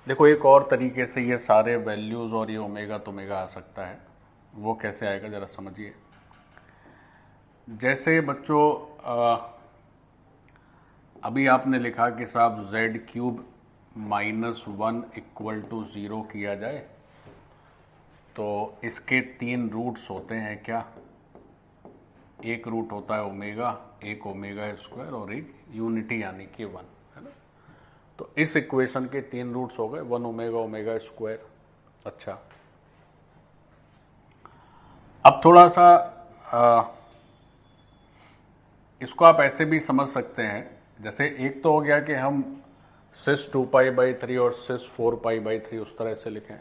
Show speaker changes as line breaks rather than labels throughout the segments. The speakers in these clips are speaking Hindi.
देखो एक और तरीके से ये सारे वैल्यूज़ और ये ओमेगा तोमेगा आ सकता है। वो कैसे आएगा ज़रा समझिए। जैसे बच्चों अभी आपने लिखा कि साहब z³ -1 = 0 किया जाए तो इसके 3 रूट्स होते हैं क्या? एक रूट होता है ओमेगा, एक ओमेगा स्क्वायर और एक यूनिटी यानी कि 1, है ना। तो इस इक्वेशन के 3 रूट्स हो गए, 1 ओमेगा ओमेगा स्क्वायर। अच्छा, अब थोड़ा सा इसको आप ऐसे भी समझ सकते हैं। जैसे एक तो हो गया कि हम सिस 2π/3 और सिस 4π/3 उस तरह से लिखें।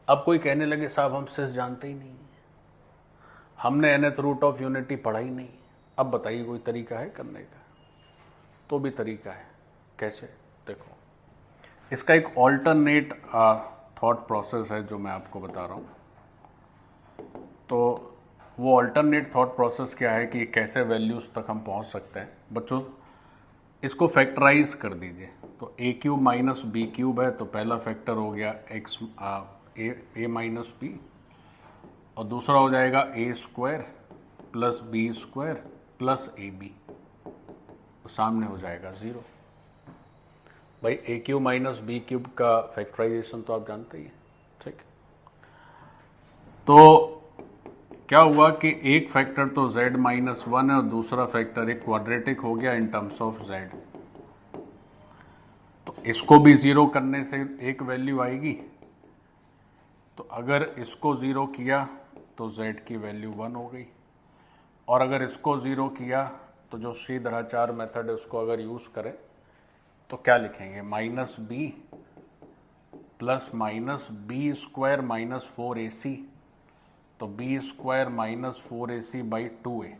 अब कोई कहने लगे साहब हम सिस जानते ही नहीं, हमने nth रूट ऑफ यूनिटी पढ़ा ही नहीं। अब बताइए कोई तरीका है करने का? तो भी तरीका है। कैसे? देखो, इसका एक ऑल्टरनेट थॉट प्रोसेस है जो मैं आपको बता रहा हूँ। तो वो ऑल्टरनेट थॉट प्रोसेस क्या है कि कैसे वैल्यूज तक हम पहुँच सकते हैं। बच्चों इसको फैक्टराइज कर दीजिए। तो a³ - b³ है तो पहला फैक्टर हो गया a - b और दूसरा हो जाएगा a² + b² + ab, तो सामने हो जाएगा 0। भाई a³ - b³ का फैक्टराइजेशन तो आप जानते ही हैं, ठीक। तो क्या हुआ कि एक फैक्टर तो z - 1 है और दूसरा फैक्टर एक क्वाड्रेटिक हो गया इन टर्म्स ऑफ z। तो इसको भी 0 करने से एक वैल्यू आएगी। तो अगर इसको 0 किया तो z की वैल्यू 1 हो गई, और अगर इसको 0 किया तो जो श्रीधराचार्य मेथड है उसको अगर यूज़ करें तो क्या लिखेंगे? -b + -b² - 4ac, तो b² - 4ac/2a।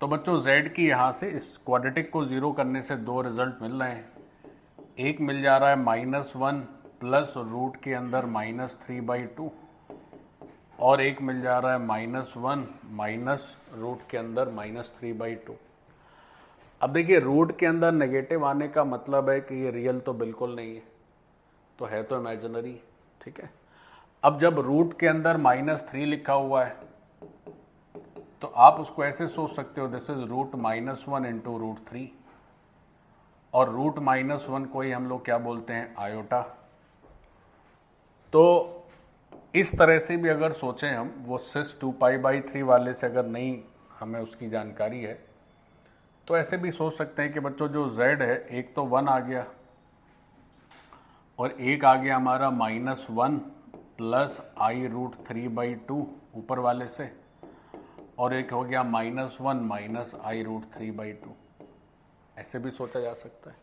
तो बच्चों z की यहाँ से इस क्वाड्रेटिक को 0 करने से 2 रिजल्ट मिल रहे हैं। एक मिल जा रहा है -1 प्लस रूट के अंदर -3/2, और एक मिल जा रहा है -1 माइनस रूट के अंदर -3/2। अब देखिए रूट के अंदर नेगेटिव आने का मतलब है कि ये रियल तो बिल्कुल नहीं है, तो है तो इमेजिनरी, ठीक है। अब जब रूट के अंदर -3 लिखा हुआ है तो आप उसको ऐसे सोच सकते हो, दिस इज रूट -1 × √3, और रूट -1 को ही हम लोग क्या बोलते हैं? आयोटा। तो इस तरह से भी अगर सोचें हम, वो सिस 2π/3 वाले से अगर नहीं हमें उसकी जानकारी है तो ऐसे भी सोच सकते हैं कि बच्चों जो z है, एक तो 1 आ गया और एक आ गया हमारा -1 + i√3/2 ऊपर वाले से, और एक हो गया -1 - i√3/2। ऐसे भी सोचा जा सकता है।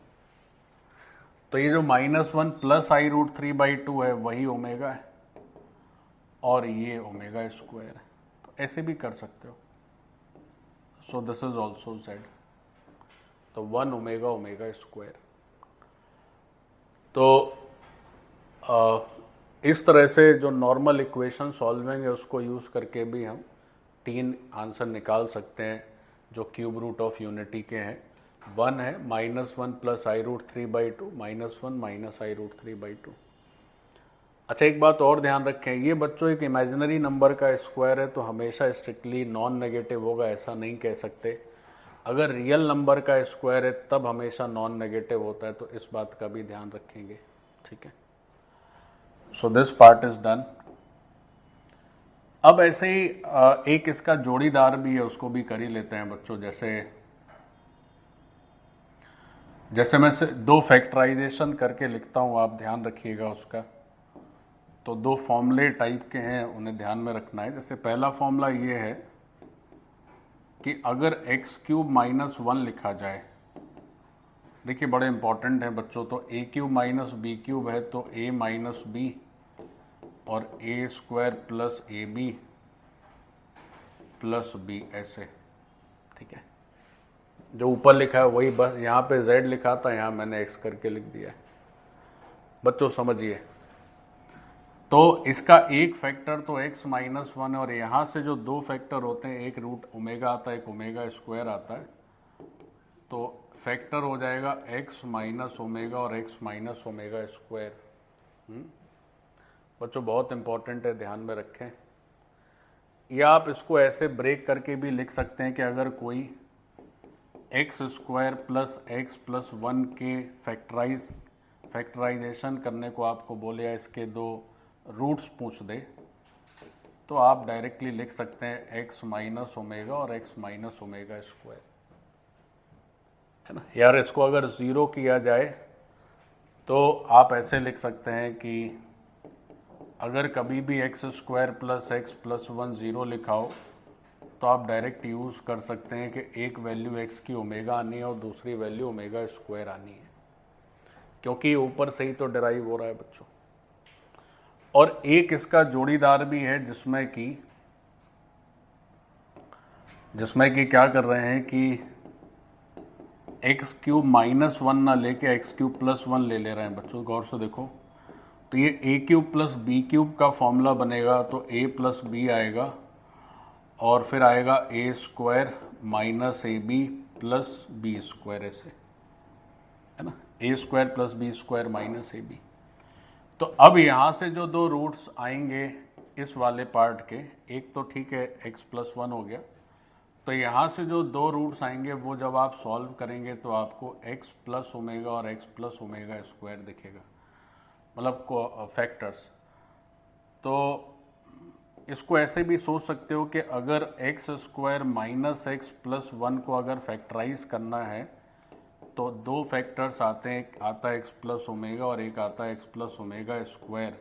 तो ये जो -1 + i√3/2 है वही ओमेगा है और ये ओमेगा स्क्वायर है, तो ऐसे भी कर सकते हो। सो दिस इज ऑल्सो z, तो 1 ओमेगा ओमेगा स्क्वायर। तो इस तरह से जो नॉर्मल इक्वेशन सॉल्विंग है उसको यूज़ करके भी हम 3 आंसर निकाल सकते हैं जो क्यूब रूट ऑफ यूनिटी के हैं। 1 है -1 + i√3/2, -1 - i√3/2। अच्छा एक बात और ध्यान रखें, ये बच्चों एक इमेजिनरी नंबर का स्क्वायर है तो हमेशा स्ट्रिक्टली नॉन नेगेटिव होगा ऐसा नहीं कह सकते। अगर रियल नंबर का स्क्वायर है तब हमेशा नॉन नेगेटिव होता है, तो इस बात का भी ध्यान रखेंगे, ठीक है। So this part is done. अब ऐसे ही एक इसका जोड़ीदार भी है, उसको भी कर ही लेते हैं बच्चों। जैसे मैं 2 फैक्टराइजेशन करके लिखता हूँ, आप ध्यान रखिएगा उसका। तो 2 फॉर्मूले टाइप के हैं, उन्हें ध्यान में रखना है। जैसे पहला फॉर्मूला ये है कि अगर x³ - 1 लिखा जाए, देखिए बड़े इंपॉर्टेंट है बच्चों। तो a³ - b³ है तो a - b और a² + ab + b, ऐसे, ठीक है। जो ऊपर लिखा है वही, बस यहाँ पे z लिखा था, यहाँ मैंने x करके लिख दिया है। बच्चों समझिए, तो इसका एक फैक्टर तो x - 1, और यहाँ से जो 2 फैक्टर होते हैं, एक रूट ओमेगा आता है, एक ओमेगा स्क्वायर आता है। तो फैक्टर हो जाएगा x माइनस ओमेगा और x माइनस ओमेगा स्क्वायर। बच्चों बहुत इंपॉर्टेंट है, ध्यान में रखें। या आप इसको ऐसे ब्रेक करके भी लिख सकते हैं कि अगर कोई x square plus x plus 1 के फैक्टराइजेशन करने को आपको बोले या इसके दो रूट्स पूछ दे, तो आप डायरेक्टली लिख सकते हैं एक्स माइनस ओमेगा और एक्स माइनस ओमेगा स्क्वायर, है ना। यार इसको अगर ज़ीरो किया जाए तो आप ऐसे लिख सकते हैं कि अगर कभी भी x square plus x plus 1 zero लिखा हो तो आप डायरेक्ट यूज़ कर सकते हैं कि एक वैल्यू एक्स की ओमेगा आनी है और दूसरी वैल्यू ओमेगा स्क्वायर आनी है, क्योंकि ऊपर से ही तो डिराइव हो रहा है बच्चों। और एक इसका जोड़ीदार भी है जिसमें कि क्या कर रहे हैं कि एक्स क्यूब माइनस 1 ना लेके एक्स क्यूब प्लस 1 ले रहे हैं बच्चों, गौर से देखो। तो ये a cube plus b cube का फॉर्मूला बनेगा, तो ए प्लस बी आएगा और फिर आएगा a square minus a b plus b square, ऐसे, है ना, a square plus b square minus a b. तो अब यहाँ से जो दो रूट्स आएंगे इस वाले पार्ट के, एक तो ठीक है एक्स प्लस 1 हो गया, तो यहाँ से जो दो रूट्स आएंगे वो जब आप सॉल्व करेंगे तो आपको एक्स प्लस ओमेगा और एक्स प्लस ओमेगा स्क्वायर दिखेगा, मतलब फैक्टर्स। तो इसको ऐसे भी सोच सकते हो कि अगर x square minus x plus 1 को अगर फैक्टराइज करना है तो दो फैक्टर्स आते हैं, एक आता है एक्स प्लस ओमेगा और एक आता है एक्स प्लस ओमेगा स्क्वायर।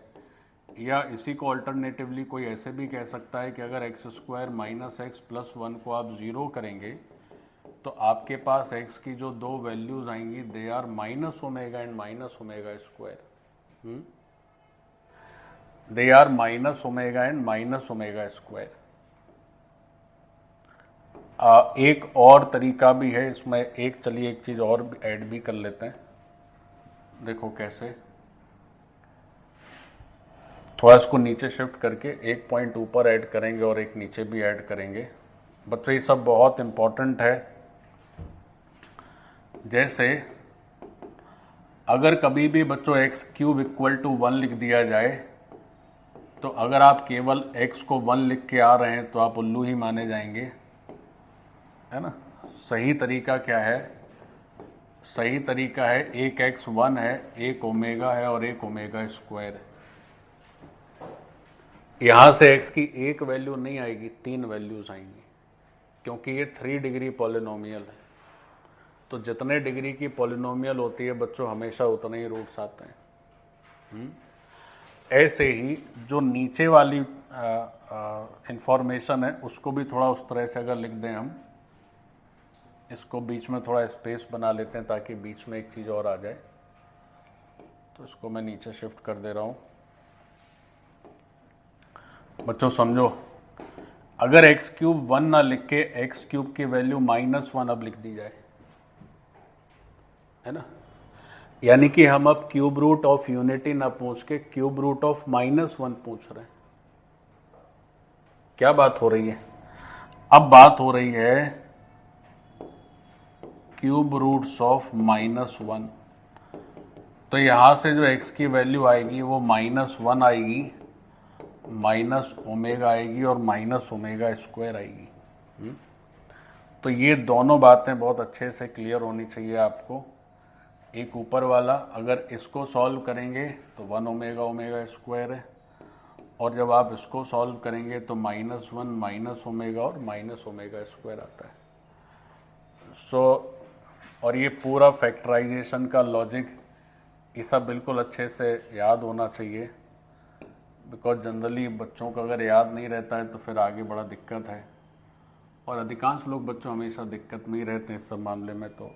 या इसी को अल्टरनेटिवली कोई ऐसे भी कह सकता है कि अगर x square minus x plus 1 को आप ज़ीरो करेंगे तो आपके पास एक्स की जो दो वैल्यूज आएंगी they are minus omega and minus omega square, they are minus omega and minus omega square. एक और तरीका भी है इसमें, चलिए एक चीज और ऐड भी कर लेते हैं, देखो कैसे। थोड़ा इसको नीचे शिफ्ट करके एक पॉइंट ऊपर ऐड करेंगे और एक नीचे भी ऐड करेंगे। बच्चों ये सब बहुत इंपॉर्टेंट है। जैसे अगर कभी भी बच्चों एक्स क्यूब इक्वल टू 1 लिख दिया जाए तो अगर आप केवल x को 1 लिख के आ रहे हैं तो आप उल्लू ही माने जाएंगे, है ना। सही तरीका क्या है? सही तरीका है एक x 1 है, एक ओमेगा है और एक ओमेगा स्क्वायर है। यहां से x की एक वैल्यू नहीं आएगी, 3 वैल्यूज आएंगी, क्योंकि ये 3 डिग्री पॉलिनोमियल है। तो जितने डिग्री की पॉलिनोमियल होती है बच्चों हमेशा उतने ही रूट्स आते हैं। ऐसे ही जो नीचे वाली इंफॉर्मेशन है उसको भी थोड़ा उस तरह से अगर लिख दें हम, इसको बीच में थोड़ा स्पेस बना लेते हैं ताकि बीच में एक चीज़ और आ जाए। तो इसको मैं नीचे शिफ्ट कर दे रहा हूँ। बच्चों समझो, अगर एक्स क्यूब 1 ना लिख के एक्स क्यूब की वैल्यू -1 अब लिख दी जाए, है ना, यानी कि हम अब क्यूब रूट ऑफ यूनिटी ना पूछ के क्यूब रूट ऑफ -1 पूछ रहे हैं। क्या बात हो रही है? अब बात हो रही है क्यूब रूट्स ऑफ -1। तो यहां से जो x की वैल्यू आएगी वो -1 आएगी, माइनस ओमेगा आएगी और माइनस ओमेगा स्क्वायर आएगी। तो ये दोनों बातें बहुत अच्छे से क्लियर होनी चाहिए आपको। एक ऊपर वाला अगर इसको सॉल्व करेंगे तो 1 ओमेगा ओमेगा स्क्वायर है, और जब आप इसको सॉल्व करेंगे तो -1 माइनस ओमेगा और माइनस ओमेगा स्क्वायर आता है। और ये पूरा फैक्टराइजेशन का लॉजिक ये सब बिल्कुल अच्छे से याद होना चाहिए, बिकॉज जनरली बच्चों को अगर याद नहीं रहता है तो फिर आगे बड़ा दिक्कत है, और अधिकांश लोग बच्चों हमेशा दिक्कत में ही रहते हैं इस सब मामले में। तो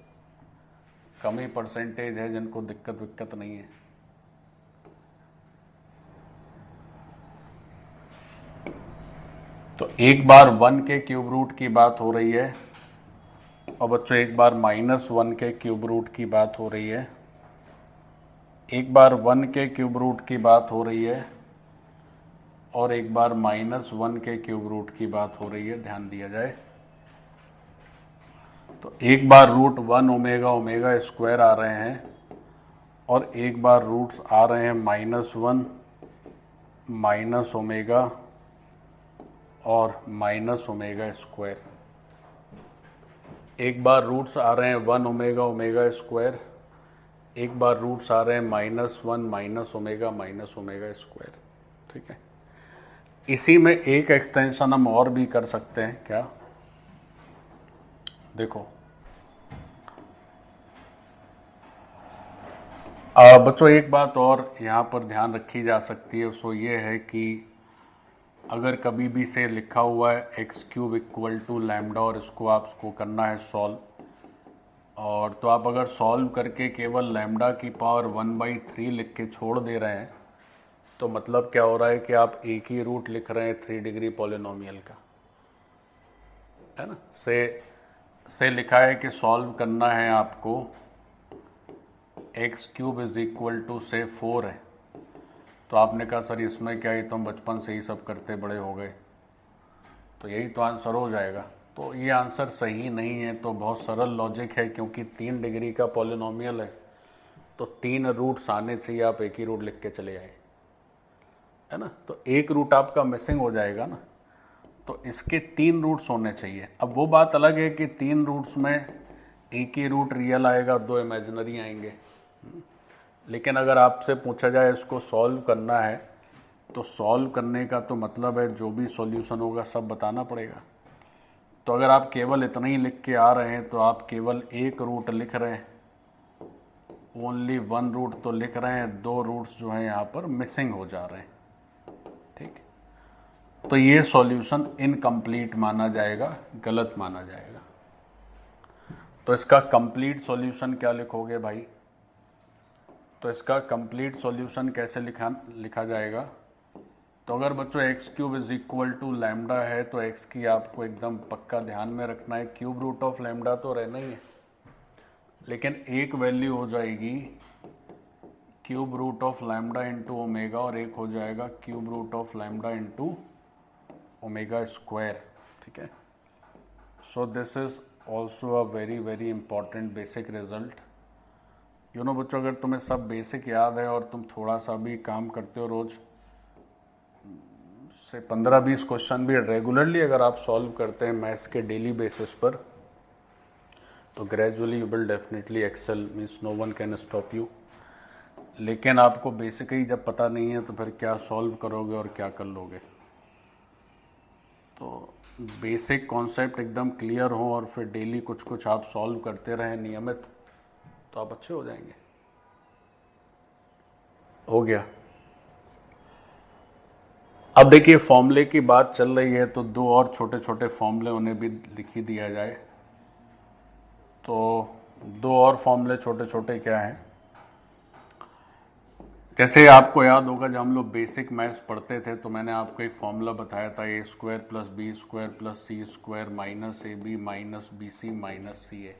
कम ही परसेंटेज है जिनको दिक्कत विक्कत नहीं है। तो एक बार 1 के क्यूब रूट की बात हो रही है और बच्चों एक बार -1 के क्यूब रूट की बात हो रही है, एक बार 1 के क्यूब रूट की बात हो रही है और एक बार -1 के क्यूब रूट की बात हो रही है। ध्यान दिया जाए, तो एक बार रूट 1 ओमेगा ओमेगा स्क्वायर आ रहे हैं और एक बार रूट्स आ रहे हैं -1 माइनस ओमेगा और माइनस ओमेगा स्क्वायर। एक बार रूट्स आ रहे हैं 1 ओमेगा ओमेगा स्क्वायर, एक बार रूट्स आ रहे हैं -1 माइनस ओमेगा स्क्वायर। ठीक है, इसी में एक एक्सटेंशन हम और भी कर सकते हैं। क्या? देखो बच्चों, एक बात और यहाँ पर ध्यान रखी जा सकती है, सो ये है कि अगर कभी भी से लिखा हुआ है x³ इक्वल टू लैम्डा और इसको आपको करना है सॉल्व, और तो आप अगर सॉल्व करके केवल लैम्डा की पावर 1/3 लिख के छोड़ दे रहे हैं तो मतलब क्या हो रहा है कि आप एक ही रूट लिख रहे हैं 3 डिग्री पॉलिनोमियल का, है ना। से लिखा है कि सॉल्व करना है आपको x³ इज इक्वल टू से 4 है, तो आपने कहा सर इसमें क्या है, तो हम बचपन से ही सब करते बड़े हो गए, तो यही तो आंसर हो जाएगा। तो ये आंसर सही नहीं है। तो बहुत सरल लॉजिक है, क्योंकि 3 डिग्री का पॉलिनोमियल है तो 3 रूट्स आने चाहिए, आप एक ही रूट लिख के चले आए, है ना। तो एक रूट आपका मिसिंग हो जाएगा ना, तो इसके 3 रूट्स होने चाहिए। अब वो बात अलग है कि 3 रूट्स में एक ही रूट रियल आएगा, 2 इमेजिनरी आएंगे। लेकिन अगर आपसे पूछा जाए इसको सॉल्व करना है, तो सॉल्व करने का तो मतलब है जो भी सॉल्यूशन होगा सब बताना पड़ेगा। तो अगर आप केवल इतना ही लिख के आ रहे हैं तो आप केवल एक रूट लिख रहे हैं, ओनली 1 रूट तो लिख रहे हैं, 2 रूट्स जो हैं यहाँ पर मिसिंग हो जा रहे हैं। ठीक, तो ये सॉल्यूशन इनकम्प्लीट माना जाएगा, गलत माना जाएगा। तो इसका कंप्लीट सॉल्यूशन क्या लिखोगे भाई? तो इसका कंप्लीट सॉल्यूशन कैसे लिखा जाएगा? तो अगर बच्चों x³ is equal to lambda है तो x की आपको एकदम पक्का ध्यान में रखना है, क्यूब रूट ऑफ लैम्डा तो रहना ही है, लेकिन एक वैल्यू हो जाएगी cube root of lambda into omega और एक हो जाएगा cube root of lambda into omega square. ठीक है, so this is also a very very important basic result. You know बच्चों, अगर तुम्हें सब बेसिक याद है और तुम थोड़ा सा भी काम करते हो, रोज से 15-20 क्वेश्चन भी रेगुलरली अगर आप सॉल्व करते हैं मैथ्स के डेली बेसिस पर, तो gradually you will definitely excel, means no one can stop you. लेकिन आपको बेसिक ही जब पता नहीं है तो फिर क्या सॉल्व करोगे और क्या कर लोगे। तो बेसिक कॉन्सेप्ट एकदम क्लियर हो और फिर डेली कुछ कुछ आप सॉल्व करते रहें नियमित, तो आप अच्छे हो जाएंगे। हो गया। अब देखिए फॉर्मूले की बात चल रही है तो 2 और छोटे छोटे फॉर्मूले उन्हें भी लिख ही दिया जाए। तो 2 और फॉर्मूले छोटे छोटे क्या हैं? जैसे आपको याद होगा जब हम लोग बेसिक मैथ्स पढ़ते थे तो मैंने आपको एक फॉर्मूला बताया था, a² + b² + c² minus ab minus bc minus ca।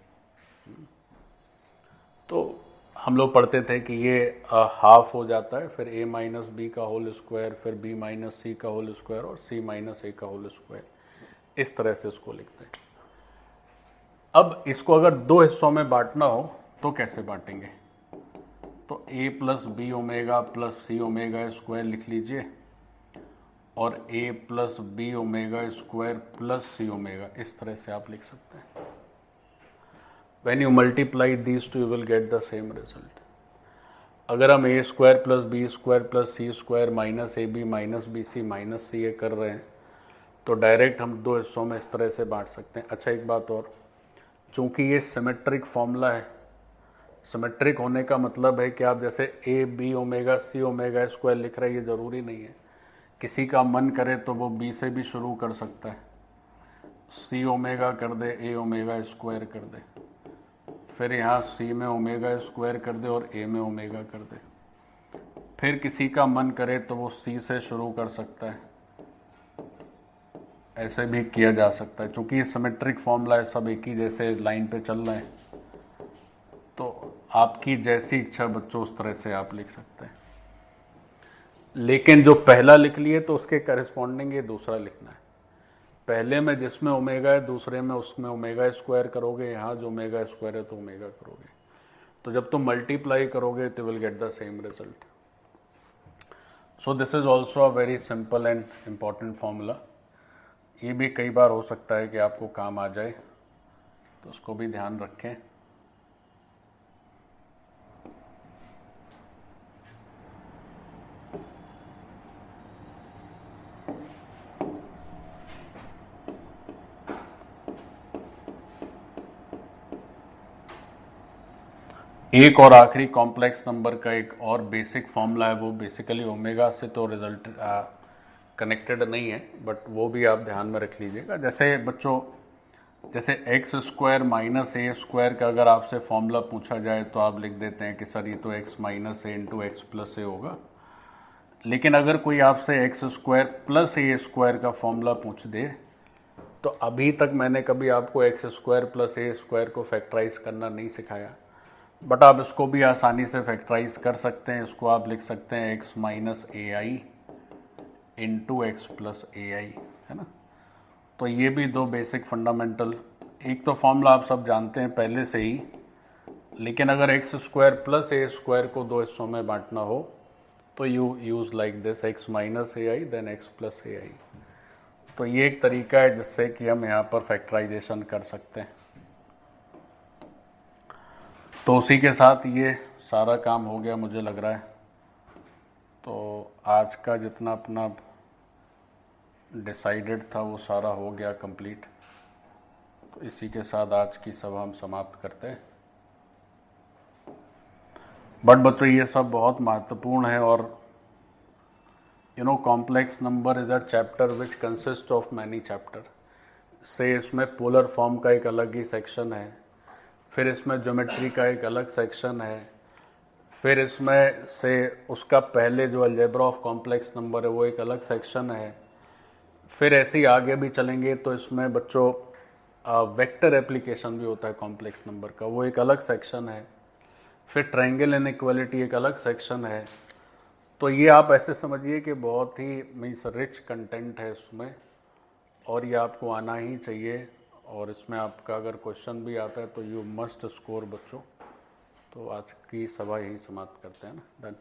तो हम लोग पढ़ते थे कि ये हाफ हो जाता है, फिर a माइनस बी का होल स्क्वायर, फिर b माइनस सी का होल स्क्वायर और c माइनस a का होल स्क्वायर, इस तरह से इसको लिखते हैं। अब इसको अगर 2 हिस्सों में बांटना हो तो कैसे बांटेंगे? तो a + b omega + c omega square लिख लीजिए और a + b omega square + c omega, इस तरह से आप लिख सकते हैं। When you multiply these two, you will get the same result. अगर हम a² + b² + c² minus ab minus bc minus ca कर रहे हैं तो डायरेक्ट हम 2 हिस्सों में इस तरह से बांट सकते हैं। अच्छा, एक बात और, चूंकि ये सिमेट्रिक फॉर्मूला है, सिमेट्रिक होने का मतलब है कि आप जैसे a b omega c omega square लिख रहे हैं, ये ज़रूरी नहीं है। किसी का मन करे तो वो b से भी शुरू कर सकता है, c ओमेगा कर दे, a ओमेगा स्क्वायर कर दे, फिर यहाँ c में ओमेगा स्क्वायर कर दे और a में ओमेगा कर दे। फिर किसी का मन करे तो वो c से शुरू कर सकता है, ऐसे भी किया जा सकता है। क्योंकि ये सिमेट्रिक फॉर्मूला है, सब एक ही जैसे लाइन पे चल रहे हैं, तो आपकी जैसी इच्छा बच्चों उस तरह से आप लिख सकते हैं। लेकिन जो पहला लिख लिए तो उसके करस्पॉन्डिंग ये दूसरा लिखना है। पहले में जिसमें ओमेगा है दूसरे में उसमें ओमेगा स्क्वायर करोगे, यहाँ जो ओमेगा स्क्वायर है तो ओमेगा करोगे, तो जब तुम मल्टीप्लाई करोगे तो will get the same result. So this is also a very simple and important formula. ये भी कई बार हो सकता है कि आपको काम आ जाए, तो उसको भी ध्यान रखें। एक और आखिरी कॉम्प्लेक्स नंबर का एक और बेसिक फॉर्मूला है, वो बेसिकली ओमेगा से तो रिजल्ट कनेक्टेड नहीं है, बट वो भी आप ध्यान में रख लीजिएगा। जैसे बच्चों, जैसे एक्स स्क्वायर माइनस ए स्क्वायर का अगर आपसे फॉर्मूला पूछा जाए तो आप लिख देते हैं कि सर ये तो एक्स माइनस ए इंटू एक्स प्लस ए होगा। लेकिन अगर कोई आपसे x square plus a square का फॉर्मूला पूछ दे, तो अभी तक मैंने कभी आपको x square plus a square को फैक्टराइज करना नहीं सिखाया, बट आप इसको भी आसानी से फैक्टराइज कर सकते हैं। इसको आप लिख सकते हैं x minus a I into x plus a आई, है ना। तो ये भी दो बेसिक फंडामेंटल, एक तो फॉर्मूला आप सब जानते हैं पहले से ही, लेकिन अगर x square plus a square को दो हिस्सों में बांटना हो तो you use like this, x minus a i then x plus a i. तो ये एक तरीका है जिससे कि हम यहाँ पर फैक्टराइजेशन कर सकते हैं। तो उसी के साथ ये सारा काम हो गया मुझे लग रहा है। तो आज का जितना अपना डिसाइडेड था वो सारा हो गया कंप्लीट। तो इसी के साथ आज की सभा हम समाप्त करते हैं। बट बच्चों ये सब बहुत महत्वपूर्ण है, और complex number is a chapter which consist of many chapter. से इसमें पोलर फॉर्म का एक अलग ही सेक्शन है, फिर इसमें ज्योमेट्री का एक अलग सेक्शन है, फिर इसमें से उसका पहले जो अलजेब्रा ऑफ कॉम्प्लेक्स नंबर है वो एक अलग सेक्शन है। फिर ऐसे ही आगे भी चलेंगे तो इसमें बच्चों वेक्टर एप्लीकेशन भी होता है कॉम्प्लेक्स नंबर का, वो एक अलग सेक्शन है। फिर ट्रायंगल इनइक्वालिटी एक अलग सेक्शन है। तो ये आप ऐसे समझिए कि बहुत ही मीन्स रिच कंटेंट है इसमें, और ये आपको आना ही चाहिए। और इसमें आपका अगर क्वेश्चन भी आता है तो यू मस्ट स्कोर बच्चों। तो आज की सभा यही समाप्त करते हैं ना।